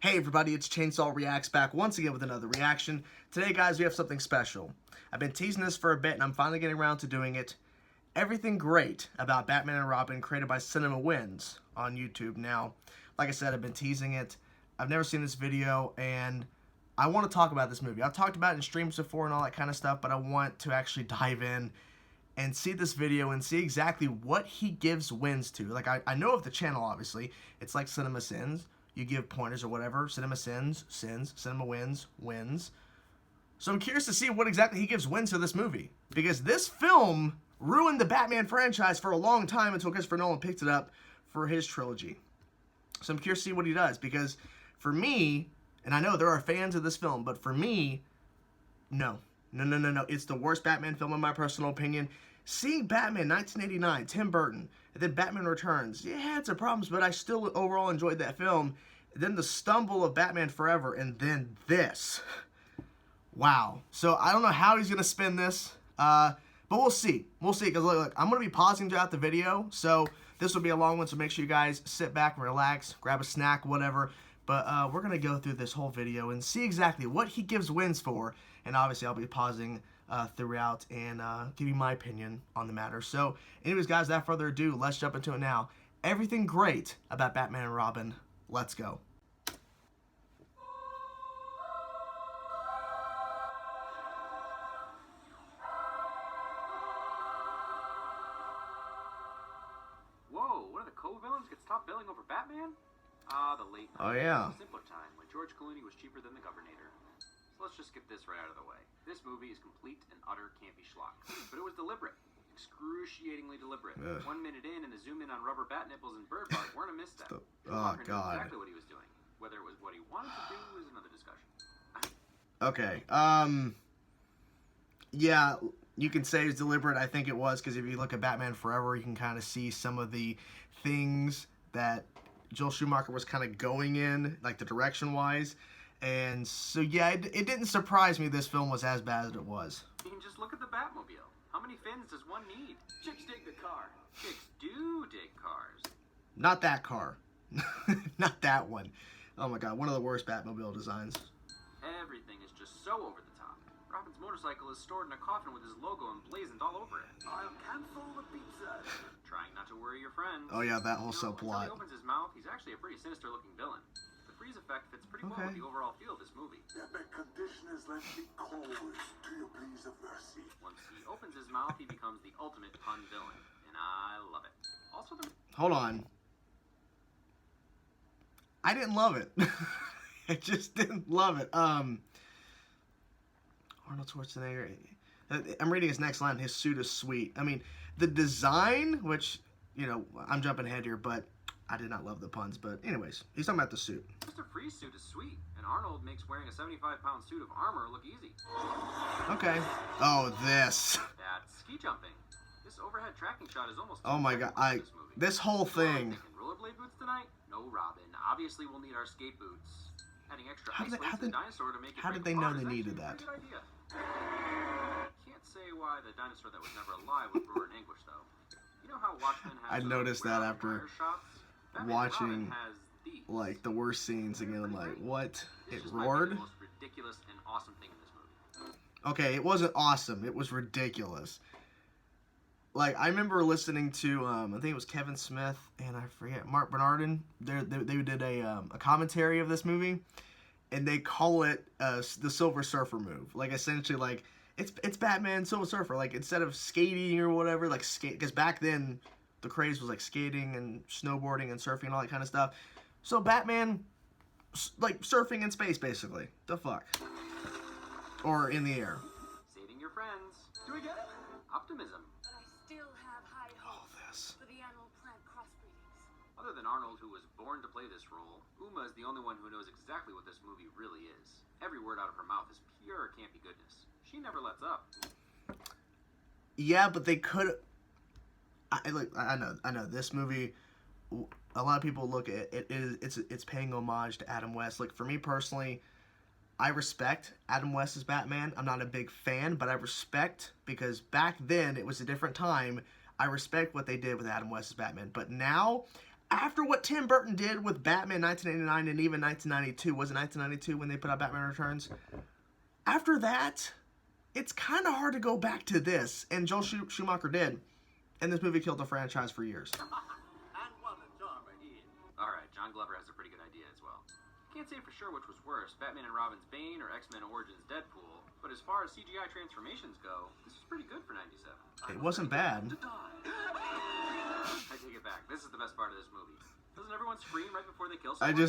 Hey everybody, it's Chainsaw Reacts back once again with another reaction. Today guys, we have something special. I've been teasing this for a bit and I'm finally getting around to doing it. Everything great about Batman and Robin created by CinemaWins on YouTube. Now, like I said, I've been teasing it. I've never seen this video and I want to talk about this movie. I've talked about it in streams before and all that kind of stuff, but I want to actually dive in and see this video and see exactly what he gives wins to. Like, I know of the channel, obviously. It's like Cinema Sins. You give pointers or whatever. Cinema Sins, Cinema Wins, wins. So I'm curious to see what exactly he gives wins to this movie. Because this film ruined the Batman franchise for a long time until Christopher Nolan picked it up for his trilogy. So I'm curious to see what he does. Because for me, and I know there are fans of this film, but for me, no. No. It's the worst Batman film in my personal opinion. Seeing Batman 1989, Tim Burton, and then Batman Returns, yeah, it had some problems, but I still overall enjoyed that film. And then the stumble of Batman Forever, and then this. Wow. So I don't know how he's going to spin this, but we'll see. We'll see, because look, I'm going to be pausing throughout the video, so this will be a long one, so make sure you guys sit back and relax, grab a snack, whatever. But we're going to go through this whole video and see exactly what he gives wins for. And obviously, I'll be pausing throughout and giving my opinion on the matter. So, anyways, guys, without further ado, let's jump into it now. Everything great about Batman and Robin. Let's go. Whoa, one of the co-villains gets top billing over Batman? The late night. Oh, yeah. Simpler time when George Clooney was cheaper than the Governator. So let's just get this right out of the way. This movie is complete and utter campy schlock. But it was deliberate. Excruciatingly deliberate. Ugh. 1 minute in and the zoom in on rubber bat nipples and bird bark weren't a misstep. Oh, God. Knew exactly what he was doing. Whether it was what he wanted to do is another discussion. Okay, yeah, you can say it's deliberate. I think it was, because if you look at Batman Forever, you can kind of see some of the things that Joel Schumacher was kind of going in, like the direction-wise. And so, yeah, it didn't surprise me this film was as bad as it was. I mean, just look at the Batmobile. How many fins does one need? Chicks dig the car. Chicks do dig cars. Not that car. Not that one. Oh my god, one of the worst Batmobile designs. Everything is just so over the top. Robin's motorcycle is stored in a coffin with his logo emblazoned all over it. I'll cancel the pizza. Trying not to worry your friends. Oh yeah, that whole Until subplot. he opens his mouth, he's actually a pretty sinister looking villain. The freeze effect fits pretty well with the overall feel of this movie. Epic conditioners let me cold to your pleas of mercy. Once he opens his mouth, he becomes the ultimate pun villain. And I love it. Also the... Hold on. I didn't love it. I just didn't love it. Arnold Schwarzenegger. I'm reading his next line. His suit is sweet. I mean, the design, which, you know, I'm jumping ahead here, but I did not love the puns. But anyways, he's talking about the suit. Mr. Freeze suit is sweet, and Arnold makes wearing a 75-pound suit of armor look easy. Okay. Oh, this. That's ski jumping. This overhead tracking shot is almost... Oh my god. This whole thing. Rollerblade boots tonight? No, Robin. Obviously, we'll need our skate boots. Adding extra ice weights and dinosaur to make it. How did they know they needed that? Good idea. Can't say why the dinosaur that was never alive would roar in anguish, though. You know how Watchmen has... I noticed that after watching, has these. like, the worst scenes again. I'm like, what? This It just roared? might be the most ridiculous and awesome thing in this movie. Okay, it wasn't awesome. It was ridiculous. Like, I remember listening to, I think it was Kevin Smith and I forget, Mark Bernardin. They did a commentary of this movie, and they call it the Silver Surfer move. Like, essentially, like, it's Batman Silver Surfer. Like, instead of skating or whatever, like, skate, because back then, the craze was, like, skating and snowboarding and surfing and all that kind of stuff. So, Batman, like, surfing in space, basically. The fuck? Or in the air. Saving your friends. Do we get it? Optimism. Still have high hopes this. for the animal plant crossbreedings. Other than Arnold, who was born to play this role, Uma is the only one who knows exactly what this movie really is. Every word out of her mouth is pure campy goodness. She never lets up. Yeah, but they could. I know. This movie, a lot of people look at it. It's paying homage to Adam West. Like, for me personally, I respect Adam West as Batman. I'm not a big fan, but I respect, because back then it was a different time. I respect what they did with Adam West as Batman. But now, after what Tim Burton did with Batman 1989 and even 1992, was it 1992 when they put out Batman Returns? After that, it's kind of hard to go back to this, and Joel Schumacher did, and this movie killed the franchise for years. And what a charmer he is. Alright, John Glover has a pretty good idea as well. Can't say for sure which was worse, Batman and Robin's Bane or X-Men Origins Deadpool, but as far as CGI transformations go, this was pretty good for 97. It wasn't bad. I take it back. This is the best part of this movie. Doesn't everyone scream right before they kill I someone?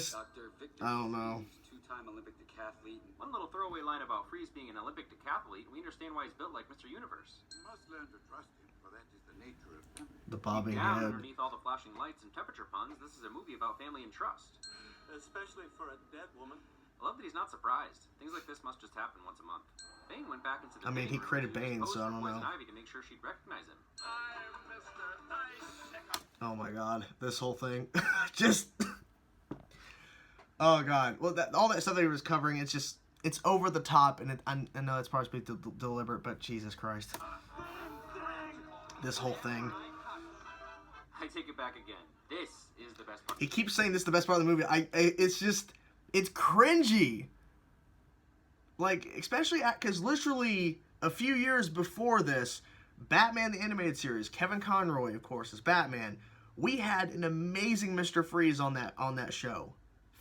don't know. Two-time Olympic decathlete. One little throwaway line about Freeze being an Olympic decathlete, we understand why he's built like Mr. Universe. You must learn to trust him, for that is the nature of family. The bobbing Down head. underneath all the flashing lights and temperature puns, this is a movie about family and trust. Especially for a dead woman. I love that he's not surprised. Things like this must just happen once a month. Bane went back into the I mean, he Bane room created to use Bane, so I don't Poison know. Ivy to make sure she'd recognize him. I'm Mr. Nice. Oh my god, this whole thing. Just... Oh god. Well, all that stuff that he was covering, it's over the top, and I know it's probably deliberate, but Jesus Christ. This whole thing. I take it back again. This is the best part. He keeps saying this is the best part of the movie. It's cringy. Like, especially because literally a few years before this, Batman the Animated Series, Kevin Conroy, of course, is Batman. We had an amazing Mr. Freeze on that show.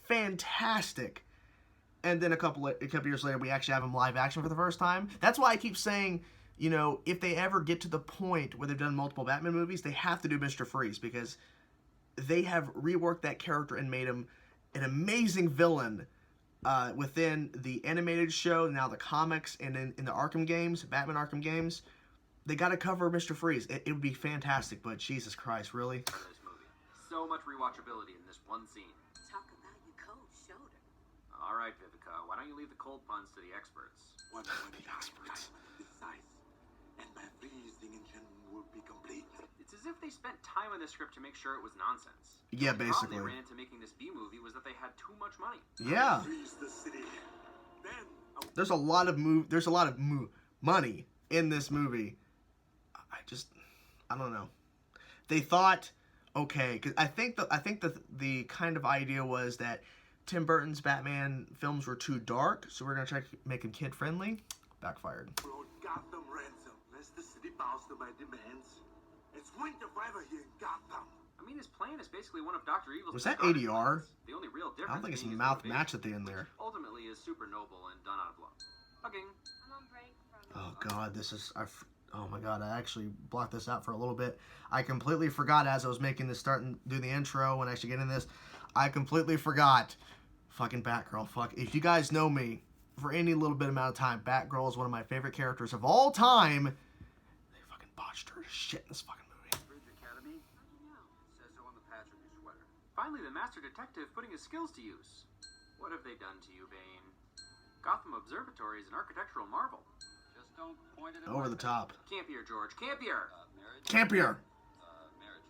Fantastic. And then a couple years later, we actually have him live action for the first time. That's why I keep saying, you know, if they ever get to the point where they've done multiple Batman movies, they have to do Mr. Freeze, because they have reworked that character and made him an amazing villain within the animated show, now the comics, and in the Arkham games, Batman Arkham games. They got to cover Mr. Freeze. It would be fantastic, but Jesus Christ, really? This movie. So much rewatchability in this one scene. Talk about your cold shoulder. All right, Vivica, why don't you leave the cold puns to the experts? One experts. Precise. And my freezing engine would be complete. It's as if they spent time on this script to make sure it was nonsense. Yeah, The problem basically. they ran into making this B movie was that they had too much money. Yeah. Freeze the city. Then There's a lot of money in this movie. I don't know. They thought, okay, because I think the kind of idea was that Tim Burton's Batman films were too dark, so we're gonna try to make them kid friendly. Backfired. Lord Gotham ransom, lest the city bows to my demands. It's winter forever here in Gotham. I mean, his plan is basically one of Dr. Evil's. Was that discarded ADR? plans. The only real I difference don't think it's being his mouth motivation, match at the end there. which ultimately is super noble and done out of love. Hugging. I'm on break from. Oh god, this is. Oh my god, I actually blocked this out for a little bit. I completely forgot as I was making this, starting do the intro and actually getting this. I completely forgot. Fucking Batgirl. Fuck. If you guys know me for any little bit amount of time, Batgirl is one of my favorite characters of all time. They fucking botched her to shit in this fucking movie. Bridge Academy? How do you know? It says so on the patch of your sweater. Finally, the master detective putting his skills to use. What have they done to you, Bane? Gotham Observatory is an architectural marvel. Just don't point it at Over my the face. top. Campier, George. Campier! Marriage? Campier. Marriage.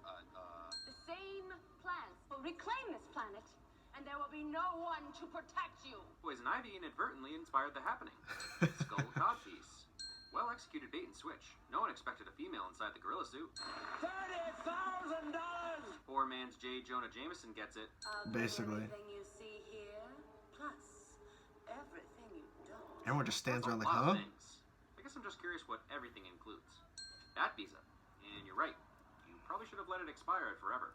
The same plans will reclaim this planet, and there will be no one to protect you. Poison Ivy inadvertently inspired the happening. Skull Codpiece. Well executed bait and switch. No one expected a female inside the gorilla suit. $30,000. Poor man's J. Jonah Jameson gets it. Basically. Everything you see here, plus everything you don't. Everyone just stands That's a around like, lot of huh? things. I guess I'm just curious what everything includes. That visa. And you're right. You probably should have let it expire forever.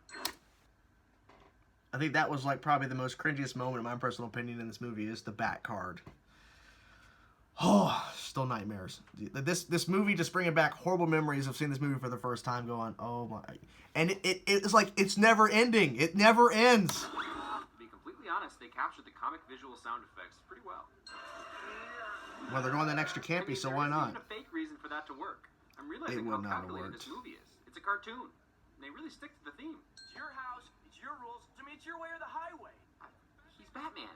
I think that was like probably the most cringiest moment, in my personal opinion, in this movie is the Bat card. Oh, still nightmares. This movie just bringing back horrible memories of seeing this movie for the first time. Going, oh my, and it's like it's never ending. It never ends. To be completely honest, they captured the comic visual sound effects pretty well. Well, they're going that extra I campy, mean, so there why isn't not? even a fake reason for that to work. I'm realizing It how would not have calculated worked. this movie is. It's a cartoon. And they really stick to the theme. It's your house, it's your rules. To me, it's your way or the highway. He's Batman.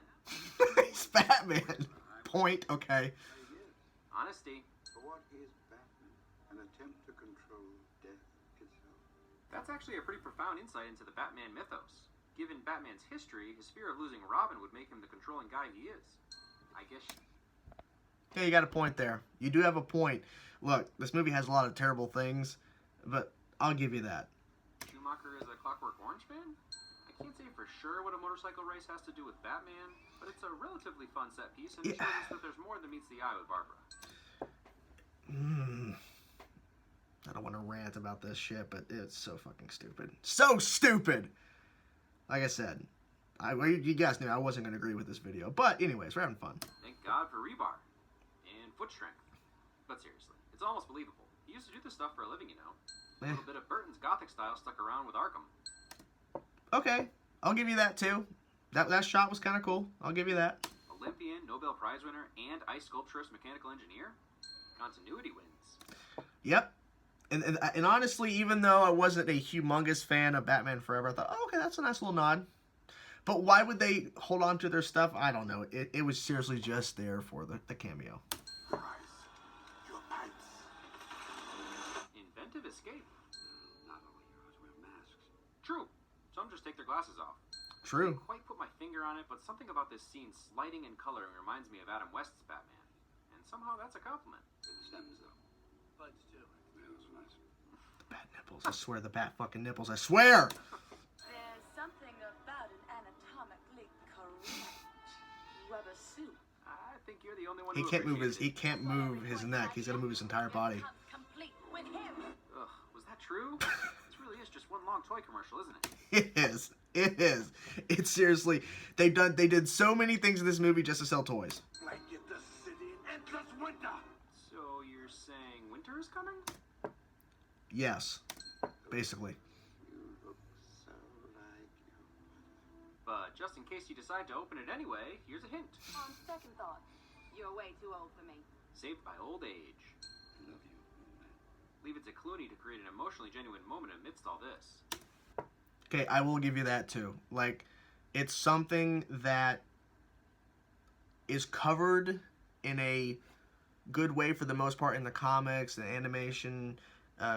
He's Batman. Point. Okay. Honesty. But what is Batman? An attempt to control death itself. That's actually a pretty profound insight into the Batman mythos. Given Batman's history, his fear of losing Robin would make him the controlling guy he is. I guess. Yeah, you got a point there. You do have a point. Look, this movie has a lot of terrible things, but I'll give you that. Schumacher is a Clockwork Orange fan? can't say for sure what a motorcycle race has to do with Batman, but it's a relatively fun set piece, and it shows us that there's more than meets the eye with Barbara. I don't want to rant about this shit, but it's so fucking stupid. So stupid! Like I said, you guys knew I wasn't going to agree with this video. But anyways, we're having fun. Thank God for rebar. And foot strength. But seriously, it's almost believable. He used to do this stuff for a living, you know. A little bit of Burton's Gothic style stuck around with Arkham. Okay, I'll give you that too. That shot was kind of cool. I'll give you that. Olympian, Nobel Prize winner, and ice sculpturist mechanical engineer. Continuity wins. Yep. And honestly, even though I wasn't a humongous fan of Batman Forever, I thought, oh, okay, that's a nice little nod. But why would they hold on to their stuff? I don't know. It was seriously just there for the cameo. Price your pants. Inventive escape. Not all heroes wear masks. True. Some just take their glasses off. True. Can't quite put my finger on it, but something about this scene's lighting and coloring reminds me of Adam West's Batman. And somehow that's a compliment. Stems, though. Buds, too. Yeah, those are nice. The bat nipples. I swear, the bat fucking nipples. I swear! There's something about an anatomically correct rubber suit. I think you're the only one He who can't move his appreciated neck. He's gonna move his entire body. Complete with him. Ugh, was that true? This really is just one long toy commercial, isn't it? It is. It is. It's seriously. They did so many things in this movie just to sell toys. Blanket the city in endless winter. So you're saying winter is coming? Yes. Basically. You look so like you. But just in case you decide to open it anyway, here's a hint. On second thought, you're way too old for me. Saved by old age. I love you, old man. Leave it to Clooney to create an emotionally genuine moment amidst all this. Okay, I will give you that too. Like, it's something that is covered in a good way for the most part in the comics and animation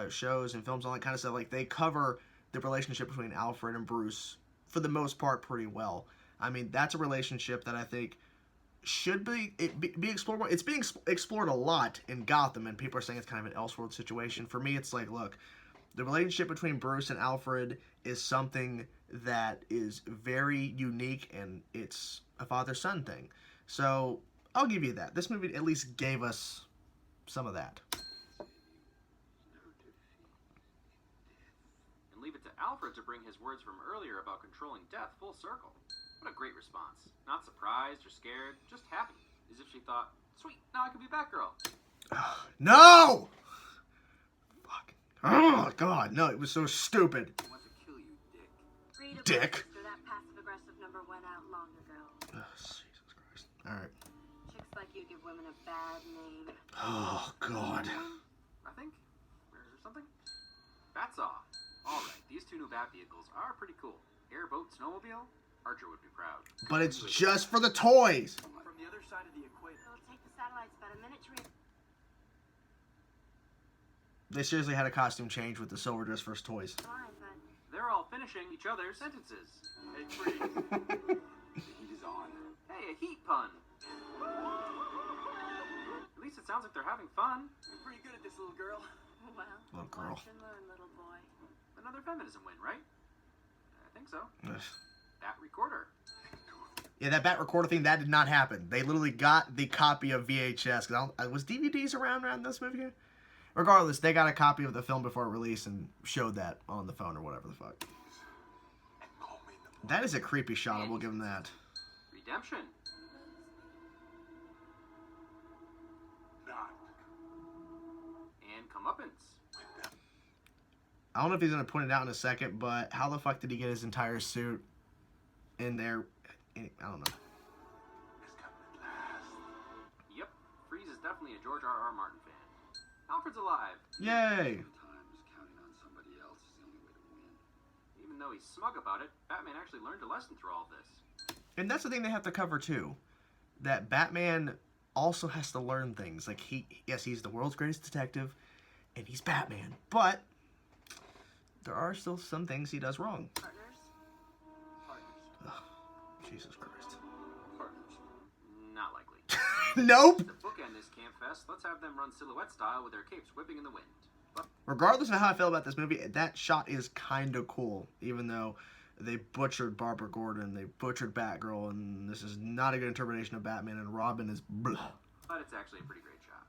shows and films, all that kind of stuff. Like, they cover the relationship between Alfred and Bruce for the most part pretty well. I mean, that's a relationship that I think should be explored more. It's being explored a lot in Gotham, and people are saying it's kind of an Elseworld situation. For me, it's like, look, the relationship between Bruce and Alfred is something that is very unique, and it's a father-son thing. So, I'll give you that. This movie at least gave us some of that. And leave it to Alfred to bring his words from earlier about controlling death full circle. What a great response. Not surprised or scared, just happy. As if she thought, sweet, now I can be Batgirl. No! Fuck. Oh, God. No, it was so stupid. I want to kill you, Dick. Dick. That passive-aggressive number went out long ago. Oh, Jesus Christ. Alright. Chicks like you give women a bad name. Oh, God. I think, or something. Bats off. Alright, these two new Bat vehicles are pretty cool. Airboat, snowmobile, Archer would be proud. But it's just for the toys. From the other side of the equator. It'll take the satellites about a minute to reach. They seriously had a costume change with the silver dress first toys. Fine, but They're all finishing each other's sentences. Hey, freeze. The heat is on. Hey, a heat pun. At least it sounds like they're having fun. You're pretty good at this, little girl. well, Little girl. watch and learn, little boy. Another feminism win, right? I think so. Ugh. Bat recorder. Yeah, that Bat recorder thing, that did not happen. They literally got the copy of VHS. Was DVDs around this movie? Regardless, they got a copy of the film before it released and showed that on the phone or whatever the fuck. And call me in the morning. That is a creepy shot, I will give them that. Redemption. Not And comeuppance. with them. I don't know if he's going to point it out in a second, but how the fuck did he get his entire suit in there? I don't know. It's coming at last. Yep, Freeze is definitely a George R.R. Martin fan. Alfred's alive. Yay! Sometimes counting on somebody else is the only way to win. Even though he's smug about it, Batman actually learned a lesson through all this. And that's the thing they have to cover too. That Batman also has to learn things. Like, yes, he's the world's greatest detective, and he's Batman. But there are still some things he does wrong. Partners? Partners. Jesus Christ. Partners. Not likely. Nope! To bookend this camp fest, let's have them run silhouette style with their capes whipping in the wind. But Regardless of how I feel about this movie, that shot is kind of cool. Even though they butchered Barbara Gordon, they butchered Batgirl, and this is not a good interpretation of Batman, and Robin is blah. But it's actually a pretty great job.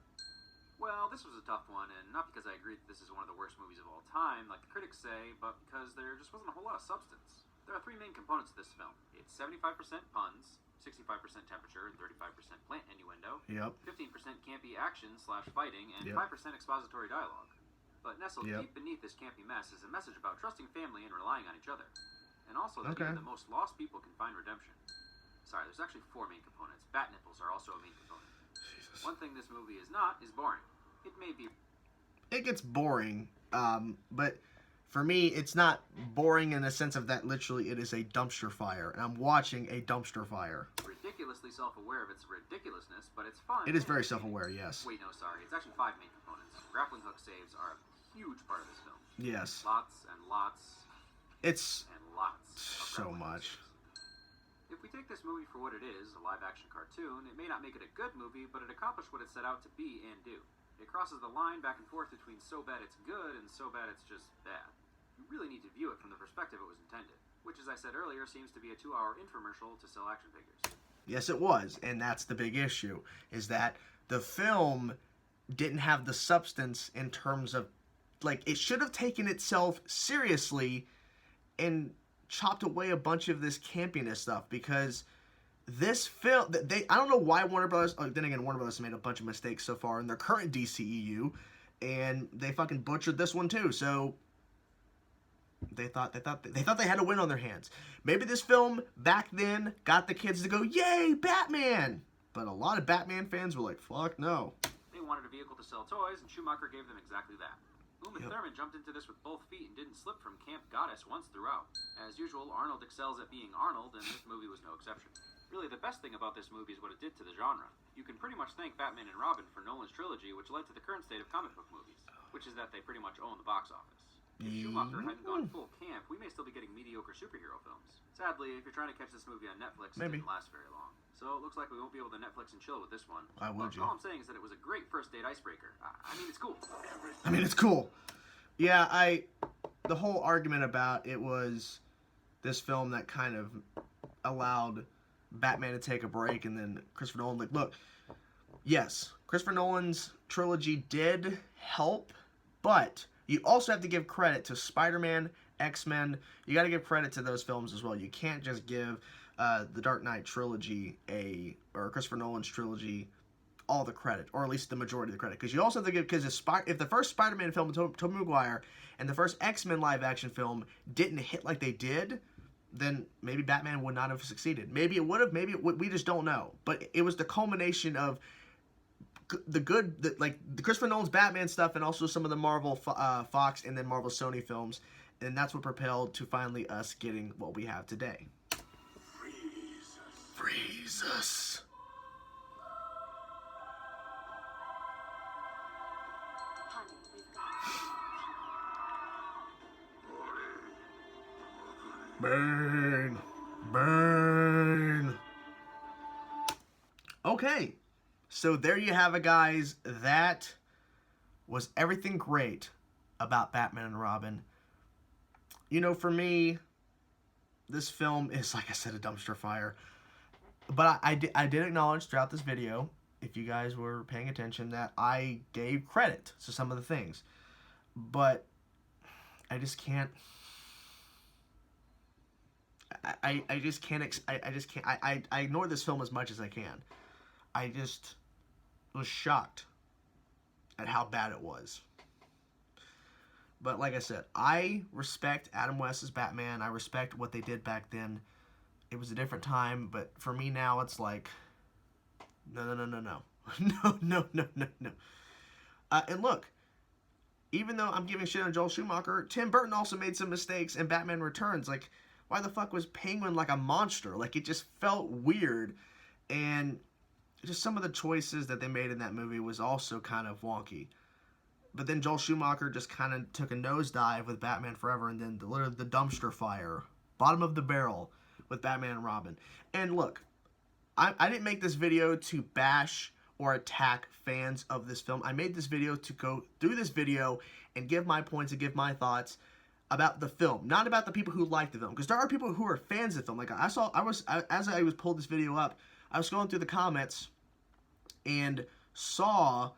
Well, this was a tough one, and not because I agree that this is one of the worst movies of all time, like the critics say, but because there just wasn't a whole lot of substance. There are three main components to this film. It's 75% puns, 65% temperature, and 35% plant innuendo. Yep. 15% campy action/fighting, and Yep. 5% expository dialogue. But nestled Yep. deep beneath this campy mess is a message about trusting family and relying on each other. And also that Okay. even the most lost people can find redemption. Sorry, there's actually four main components. Bat nipples are also a main component. Jesus. One thing this movie is not is boring. It may be It gets boring, but for me, it's not boring in the sense of that literally it is a dumpster fire, and I'm watching a dumpster fire. ridiculously self-aware of its ridiculousness, but it's fun. It is and very entertaining. self-aware, yes. Wait, no, sorry. It's actually five main components. Grappling hook saves are a huge part of this film. Yes. Lots and lots It's and lots of so grappling hook much. saves. If we take this movie for what it is, a live-action cartoon, it may not make it a good movie, but it accomplished what it set out to be and do. It crosses the line back and forth between so bad it's good and so bad it's just bad. You really need to view it from the perspective it was intended, which, as I said earlier, seems to be a 2-hour infomercial to sell action figures. Yes, it was, and that's the big issue, is that the film didn't have the substance in terms of, like, it should have taken itself seriously and chopped away a bunch of this campiness stuff, because this film, I don't know why Warner Brothers, then again, Warner Brothers made a bunch of mistakes so far in their current DCEU, and they fucking butchered this one too, so they thought they had a win on their hands. Maybe this film back then got the kids to go, yay, Batman! But a lot of Batman fans were like, fuck no. They wanted a vehicle to sell toys, and Schumacher gave them exactly that. Uma Yep. Thurman jumped into this with both feet and didn't slip from Camp Goddess once throughout. As usual, Arnold excels at being Arnold, and this movie was no exception. Really, the best thing about this movie is what it did to the genre. You can pretty much thank Batman and Robin for Nolan's trilogy, which led to the current state of comic book movies, which is that they pretty much own the box office. If Schumacher hadn't gone full camp, we may still be getting mediocre superhero films. Sadly, if you're trying to catch this movie on Netflix, Maybe. it didn't last very long. So it looks like we won't be able to Netflix and chill with this one. Why would But you? All I'm saying is that it was a great first date icebreaker. I mean, it's cool. I mean, it's cool. Yeah, the whole argument about it was this film that kind of allowed Batman to take a break, and then Christopher Nolan, like, look, yes, Christopher Nolan's trilogy did help, but you also have to give credit to Spider-Man, X-Men. You got to give credit to those films as well. You can't just give the Dark Knight trilogy or Christopher Nolan's trilogy all the credit, or at least the majority of the credit, because you also have to give, because if the first Spider-Man film with Tobey Maguire and the first X-Men live-action film didn't hit like they did, then maybe Batman would not have succeeded. Maybe it would have, maybe it would, we just don't know. But it was the culmination of the Christopher Nolan's Batman stuff, and also some of the Marvel Fox and then Marvel Sony films, and that's what propelled to finally us getting what we have today. Freeze us. Honey, we've got Burn. Burn. Okay. So there you have it, guys. That was everything great about Batman and Robin. You know, for me, this film is, like I said, a dumpster fire. But I did acknowledge throughout this video, if you guys were paying attention, that I gave credit to some of the things. But I just can't... I just can't... I ignore this film as much as I can. I just was shocked at how bad it was. But like I said, I respect Adam West's Batman. I respect what they did back then. It was a different time, but for me now, it's like, no. No. And look, even though I'm giving shit on Joel Schumacher, Tim Burton also made some mistakes in Batman Returns. Like, why the fuck was Penguin like a monster? Like, it just felt weird. And just some of the choices that they made in that movie was also kind of wonky. But then Joel Schumacher just kind of took a nosedive with Batman Forever, and then literally the dumpster fire, bottom of the barrel with Batman and Robin. And look, I didn't make this video to bash or attack fans of this film. I made this video to go through this video and give my points and give my thoughts. about the film, not about the people who like the film, because there are people who are fans of the film. Like as I was pulled this video up, I was going through the comments and saw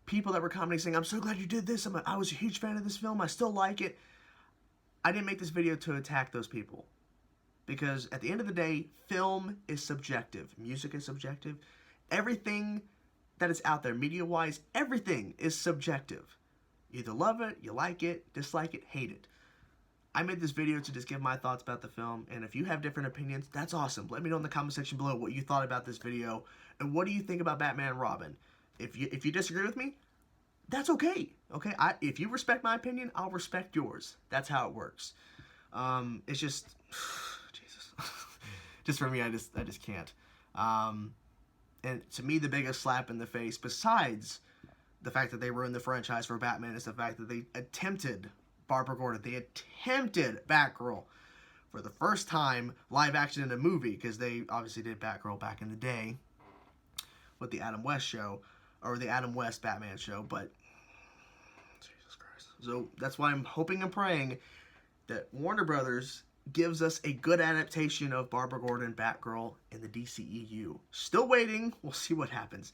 people that were commenting saying, "I'm so glad you did this. I was a huge fan of this film. I still like it." I didn't make this video to attack those people, because at the end of the day, film is subjective, music is subjective, everything that is out there, media-wise, everything is subjective. You either love it, you like it, dislike it, hate it. I made this video to just give my thoughts about the film, and if you have different opinions, that's awesome. Let me know in the comment section below what you thought about this video, and what do you think about Batman and Robin. If you disagree with me, that's okay. Okay, if you respect my opinion, I'll respect yours. That's how it works. It's just, Jesus, just for me, I just can't. And to me, the biggest slap in the face, besides the fact that they ruined the franchise for Batman, is the fact that they attempted Barbara Gordon. They attempted Batgirl for the first time live action in a movie, because they obviously did Batgirl back in the day with the Adam West show, or the Adam West Batman show, but Jesus Christ. So that's why I'm hoping and praying that Warner Brothers gives us a good adaptation of Barbara Gordon, Batgirl in the DCEU. Still waiting. We'll see what happens.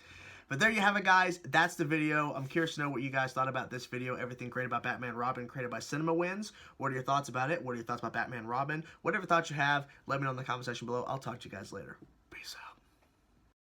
But there you have it, guys. That's the video. I'm curious to know what you guys thought about this video. Everything great about Batman and Robin, created by CinemaWins. What are your thoughts about it? What are your thoughts about Batman and Robin? Whatever thoughts you have, let me know in the comment section below. I'll talk to you guys later. Peace out.